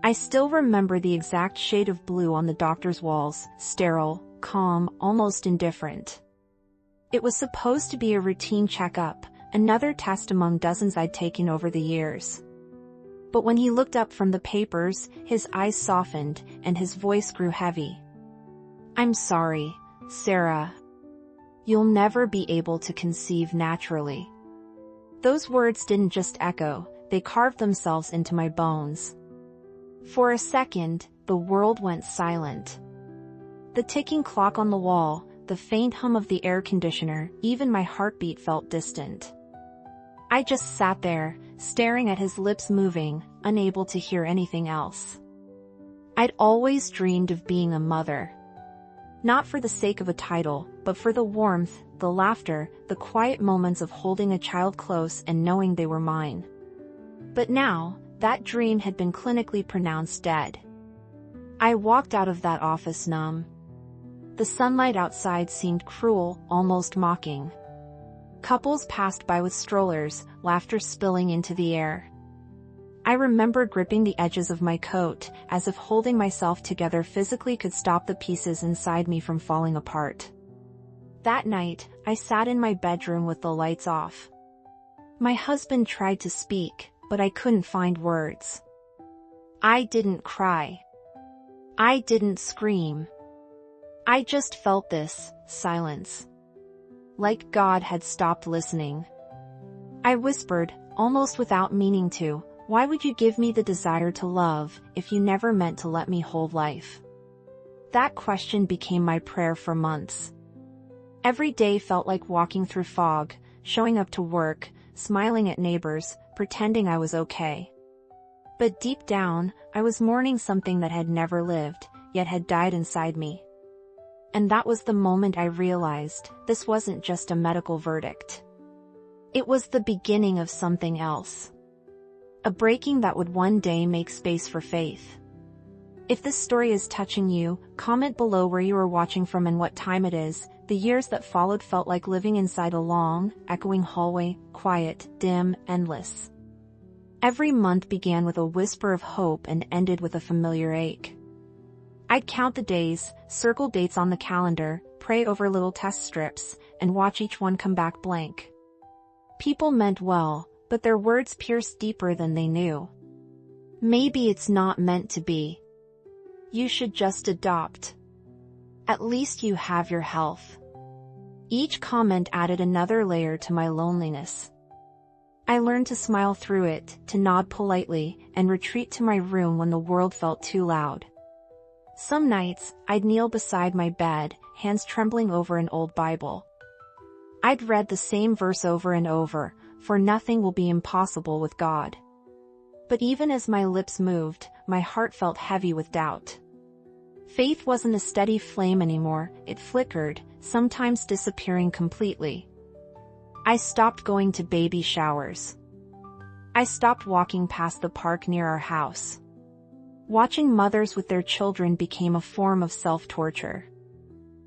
I still remember the exact shade of blue on the doctor's walls, sterile, calm, almost indifferent. It was supposed to be a routine checkup, another test among dozens I'd taken over the years. But when he looked up from the papers, his eyes softened, and his voice grew heavy. "I'm sorry, Sarah. You'll never be able to conceive naturally." Those words didn't just echo, they carved themselves into my bones. For a second, the world went silent. The ticking clock on the wall, the faint hum of the air conditioner, even my heartbeat felt distant. I just sat there, staring at his lips moving, unable to hear anything else. I'd always dreamed of being a mother. Not for the sake of a title, but for the warmth, the laughter, the quiet moments of holding a child close and knowing they were mine. But now, that dream had been clinically pronounced dead. I walked out of that office numb. The sunlight outside seemed cruel, almost mocking. Couples passed by with strollers, laughter spilling into the air. I remember gripping the edges of my coat, as if holding myself together physically could stop the pieces inside me from falling apart. That night, I sat in my bedroom with the lights off. My husband tried to speak, but I couldn't find words. I didn't cry. I didn't scream. I just felt this silence. Like God had stopped listening. I whispered, almost without meaning to, "Why would you give me the desire to love, if you never meant to let me hold life?" That question became my prayer for months. Every day felt like walking through fog, showing up to work, smiling at neighbors, pretending I was okay. But deep down, I was mourning something that had never lived, yet had died inside me. And that was the moment I realized, this wasn't just a medical verdict. It was the beginning of something else. A breaking that would one day make space for faith. If this story is touching you, comment below where you are watching from and what time it is. The years that followed felt like living inside a long, echoing hallway, quiet, dim, endless. Every month began with a whisper of hope and ended with a familiar ache. I'd count the days, circle dates on the calendar, pray over little test strips, and watch each one come back blank. People meant well, but their words pierced deeper than they knew. Maybe it's not meant to be. You should just adopt. At least you have your health. Each comment added another layer to my loneliness. I learned to smile through it, to nod politely, and retreat to my room when the world felt too loud. Some nights, I'd kneel beside my bed, hands trembling over an old Bible. I'd read the same verse over and over, "For nothing will be impossible with God." But even as my lips moved, my heart felt heavy with doubt. Faith wasn't a steady flame anymore, it flickered, sometimes disappearing completely. I stopped going to baby showers. I stopped walking past the park near our house. Watching mothers with their children became a form of self-torture.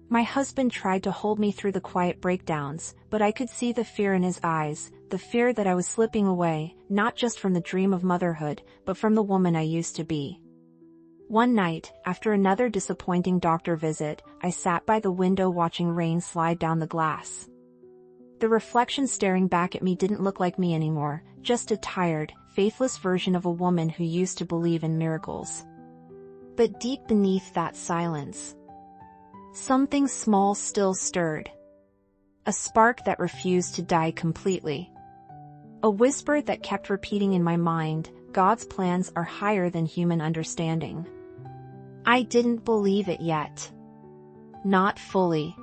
My husband tried to hold me through the quiet breakdowns, but I could see the fear in his eyes, the fear that I was slipping away, not just from the dream of motherhood, but from the woman I used to be. One night, after another disappointing doctor visit, I sat by the window watching rain slide down the glass. The reflection staring back at me didn't look like me anymore, just a tired, faithless version of a woman who used to believe in miracles. But deep beneath that silence, something small still stirred. A spark that refused to die completely. A whisper that kept repeating in my mind, God's plans are higher than human understanding. I didn't believe it yet. Not fully.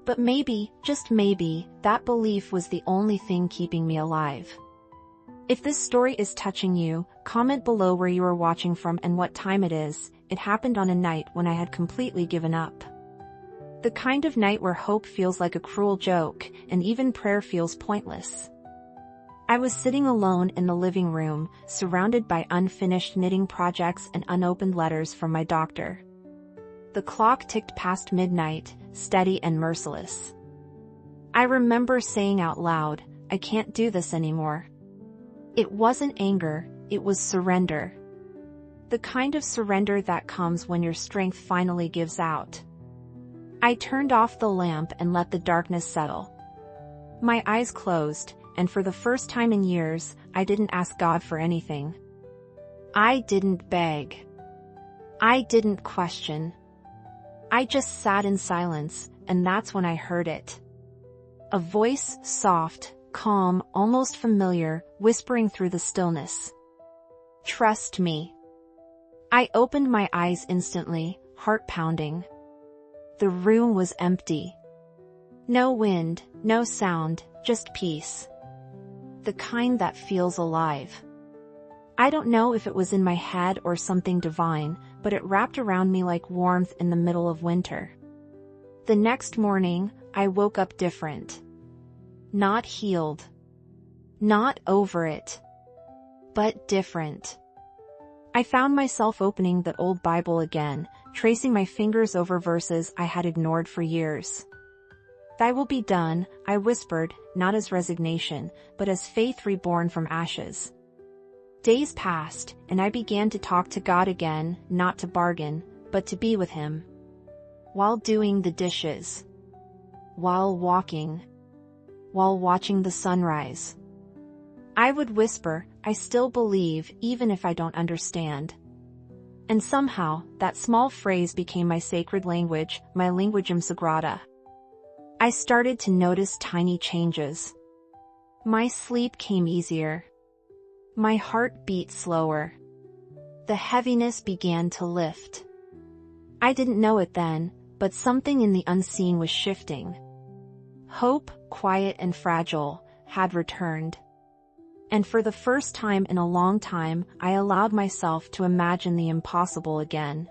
But maybe, just maybe, that belief was the only thing keeping me alive. If this story is touching you, comment below where you are watching from and what time it is. It happened on a night when I had completely given up. The kind of night where hope feels like a cruel joke, and even prayer feels pointless. I was sitting alone in the living room, surrounded by unfinished knitting projects and unopened letters from my doctor. The clock ticked past midnight, steady and merciless. I remember saying out loud, "I can't do this anymore." It wasn't anger, it was surrender. The kind of surrender that comes when your strength finally gives out. I turned off the lamp and let the darkness settle. My eyes closed, and for the first time in years, I didn't ask God for anything. I didn't beg. I didn't question. I just sat in silence, and that's when I heard it. A voice, soft, calm, almost familiar, whispering through the stillness. Trust me. I opened my eyes instantly, heart pounding. The room was empty. No wind, no sound, just peace. The kind that feels alive. I don't know if it was in my head or something divine, but it wrapped around me like warmth in the middle of winter. The next morning, I woke up different. Not healed. Not over it. But different. I found myself opening that old Bible again, tracing my fingers over verses I had ignored for years. Thy will be done, I whispered, not as resignation, but as faith reborn from ashes. Days passed, and I began to talk to God again, not to bargain, but to be with Him. While doing the dishes. While walking. While watching the sunrise. I would whisper, I still believe, even if I don't understand. And somehow, that small phrase became my sacred language, my linguaggem sagrada. I started to notice tiny changes. My sleep came easier. My heart beat slower. The heaviness began to lift. I didn't know it then, but something in the unseen was shifting. Hope, quiet and fragile, had returned. And for the first time in a long time, I allowed myself to imagine the impossible again.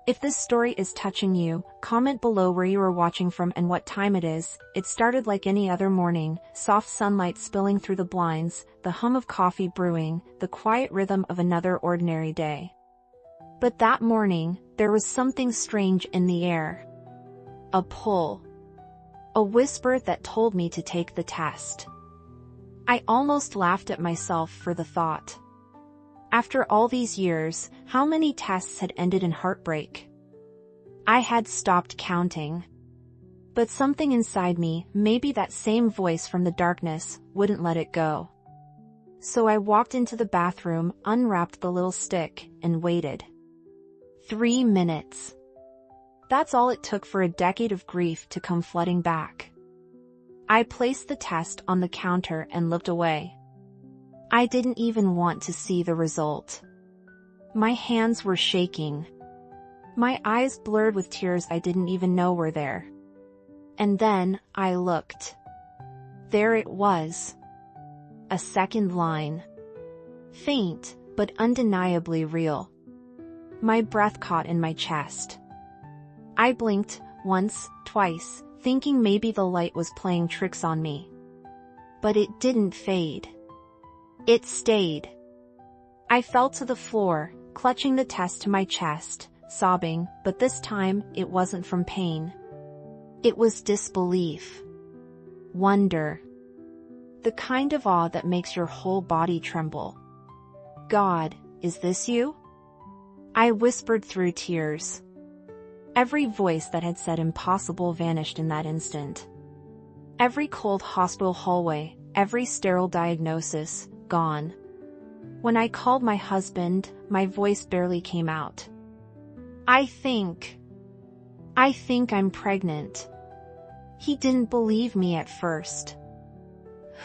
If this story is touching you, comment below where you are watching from and what time it is. It started like any other morning, soft sunlight spilling through the blinds, the hum of coffee brewing, the quiet rhythm of another ordinary day. But that morning, there was something strange in the air. A pull. A whisper that told me to take the test. I almost laughed at myself for the thought. After all these years, how many tests had ended in heartbreak? I had stopped counting. But something inside me, maybe that same voice from the darkness, wouldn't let it go. So I walked into the bathroom, unwrapped the little stick, and waited. 3 minutes. That's all it took for a decade of grief to come flooding back. I placed the test on the counter and looked away. I didn't even want to see the result. My hands were shaking. My eyes blurred with tears I didn't even know were there. And then, I looked. There it was. A second line. Faint, but undeniably real. My breath caught in my chest. I blinked, once, twice, thinking maybe the light was playing tricks on me. But it didn't fade. It stayed. I fell to the floor, clutching the test to my chest, sobbing, but this time, it wasn't from pain. It was disbelief. Wonder. The kind of awe that makes your whole body tremble. God, is this you? I whispered through tears. Every voice that had said impossible vanished in that instant. Every cold hospital hallway, every sterile diagnosis, gone. When I called my husband, my voice barely came out. I think I'm pregnant. He didn't believe me at first.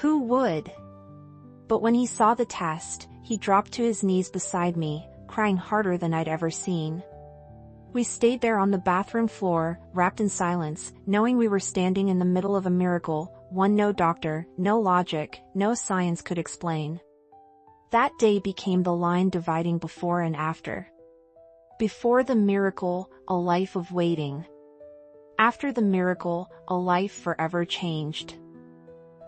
Who would? But when he saw the test, he dropped to his knees beside me, crying harder than I'd ever seen. We stayed there on the bathroom floor, wrapped in silence, knowing we were standing in the middle of a miracle, one no doctor, no logic, no science could explain. That day became the line dividing before and after. Before the miracle, a life of waiting. After the miracle, a life forever changed.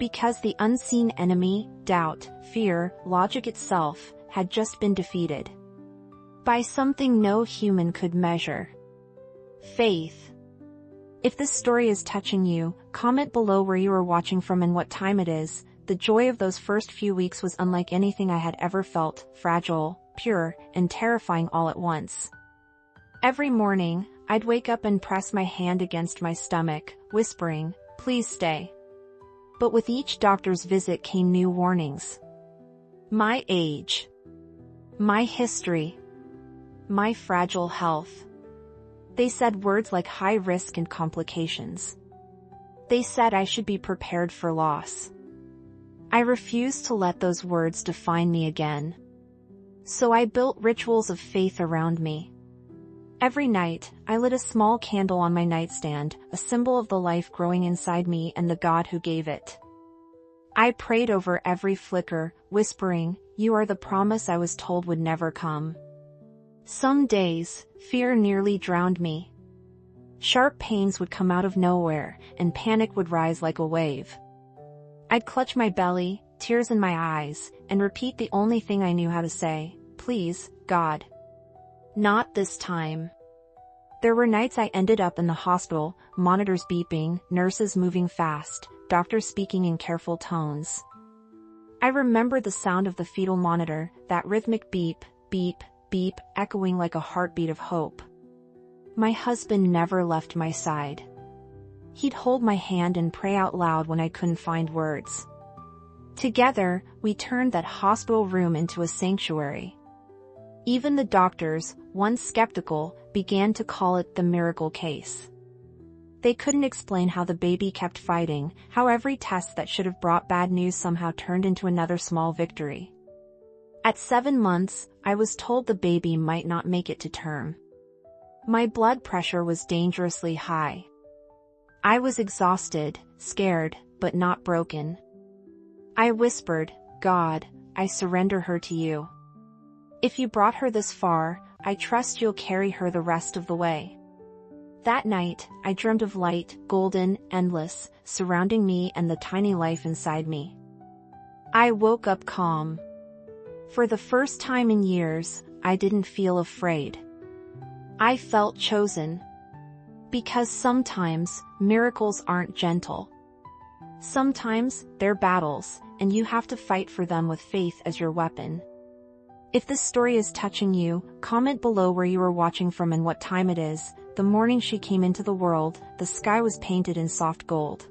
Because the unseen enemy, doubt, fear, logic itself, had just been defeated. By something no human could measure. Faith. If this story is touching you, comment below where you are watching from and what time it is. The joy of those first few weeks was unlike anything I had ever felt, fragile, pure, and terrifying all at once. Every morning, I'd wake up and press my hand against my stomach, whispering, "Please stay." But with each doctor's visit came new warnings. My age. My history. My fragile health. They said words like high risk and complications. They said I should be prepared for loss. I refused to let those words define me again. So I built rituals of faith around me. Every night, I lit a small candle on my nightstand, a symbol of the life growing inside me and the God who gave it. I prayed over every flicker, whispering, "You are the promise I was told would never come." Some days, fear nearly drowned me. Sharp pains would come out of nowhere, and panic would rise like a wave. I'd clutch my belly, tears in my eyes, and repeat the only thing I knew how to say, "Please, God. Not this time." There were nights I ended up in the hospital, monitors beeping, nurses moving fast, doctors speaking in careful tones. I remember the sound of the fetal monitor, that rhythmic beep, beep, beep, echoing like a heartbeat of hope. My husband never left my side. He'd hold my hand and pray out loud when I couldn't find words. Together, we turned that hospital room into a sanctuary. Even the doctors, once skeptical, began to call it the miracle case. They couldn't explain how the baby kept fighting, how every test that should have brought bad news somehow turned into another small victory. At 7 months, I was told the baby might not make it to term. My blood pressure was dangerously high. I was exhausted, scared, but not broken. I whispered, "God, I surrender her to you. If you brought her this far, I trust you'll carry her the rest of the way." That night, I dreamed of light, golden, endless, surrounding me and the tiny life inside me. I woke up calm. For the first time in years, I didn't feel afraid. I felt chosen. Because sometimes, miracles aren't gentle. Sometimes, they're battles, and you have to fight for them with faith as your weapon. If this story is touching you, comment below where you are watching from and what time it is. The morning she came into the world, the sky was painted in soft gold.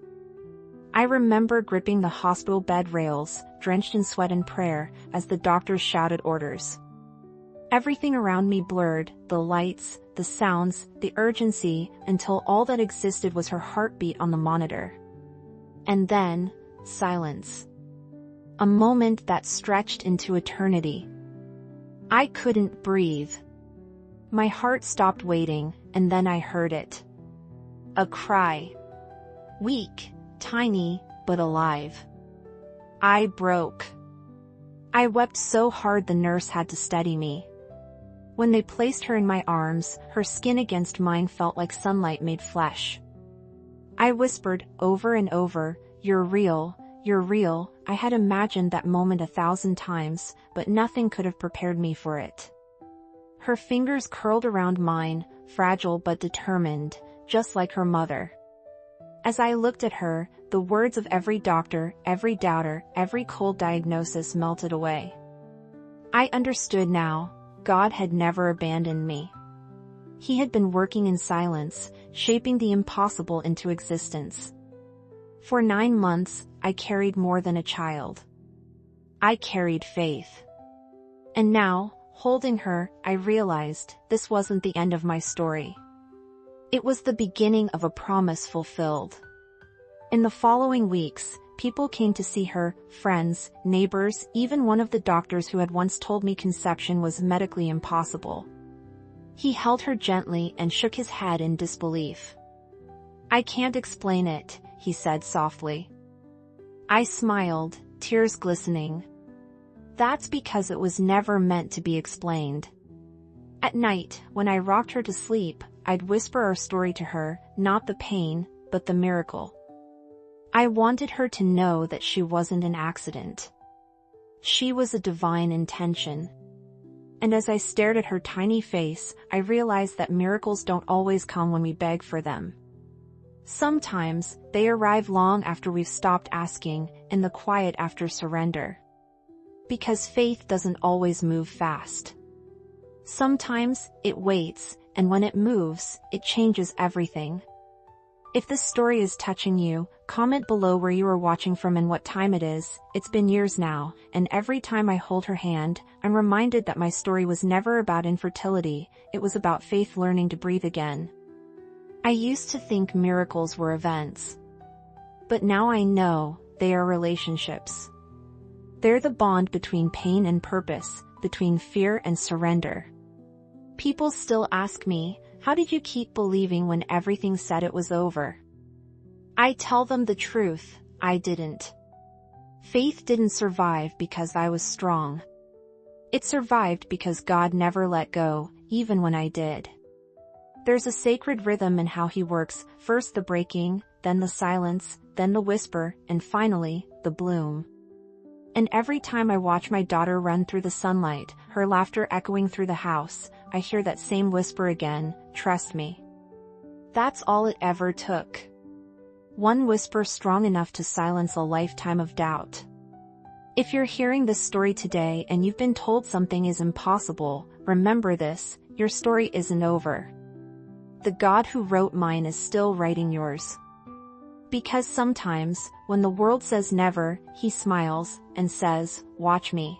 I remember gripping the hospital bed rails, drenched in sweat and prayer, as the doctors shouted orders. Everything around me blurred, the lights, the sounds, the urgency, until all that existed was her heartbeat on the monitor. And then, silence. A moment that stretched into eternity. I couldn't breathe. My heart stopped waiting, and then I heard it. A cry. Weak, tiny, but alive. I broke. I wept so hard the nurse had to steady me. When they placed her in my arms, her skin against mine felt like sunlight made flesh. I whispered, over and over, "You're real, you're real." I had imagined that moment 1,000 times, but nothing could have prepared me for it. Her fingers curled around mine, fragile but determined, just like her mother. As I looked at her, the words of every doctor, every doubter, every cold diagnosis melted away. I understood now. God had never abandoned me. He had been working in silence, shaping the impossible into existence. For 9 months, I carried more than a child. I carried faith. And now, holding her, I realized this wasn't the end of my story. It was the beginning of a promise fulfilled. In the following weeks, people came to see her, friends, neighbors, even one of the doctors who had once told me conception was medically impossible. He held her gently and shook his head in disbelief. "I can't explain it," he said softly. I smiled, tears glistening. That's because it was never meant to be explained. At night, when I rocked her to sleep, I'd whisper our story to her, not the pain, but the miracle. I wanted her to know that she wasn't an accident. She was a divine intention. And as I stared at her tiny face, I realized that miracles don't always come when we beg for them. Sometimes, they arrive long after we've stopped asking, in the quiet after surrender. Because faith doesn't always move fast. Sometimes, it waits, and when it moves, it changes everything. If this story is touching you, comment below where you are watching from and what time it is. It's been years now, and every time I hold her hand, I'm reminded that my story was never about infertility, it was about faith learning to breathe again. I used to think miracles were events. But now I know, they are relationships. They're the bond between pain and purpose, between fear and surrender. People still ask me, how did you keep believing when everything said it was over? I tell them the truth, I didn't. Faith didn't survive because I was strong. It survived because God never let go, even when I did. There's a sacred rhythm in how He works, first the breaking, then the silence, then the whisper, and finally, the bloom. And every time I watch my daughter run through the sunlight, her laughter echoing through the house, I hear that same whisper again, trust me. That's all it ever took. One whisper strong enough to silence a lifetime of doubt. If you're hearing this story today and you've been told something is impossible, remember this, your story isn't over. The God who wrote mine is still writing yours. Because sometimes, when the world says never, He smiles and says, watch me.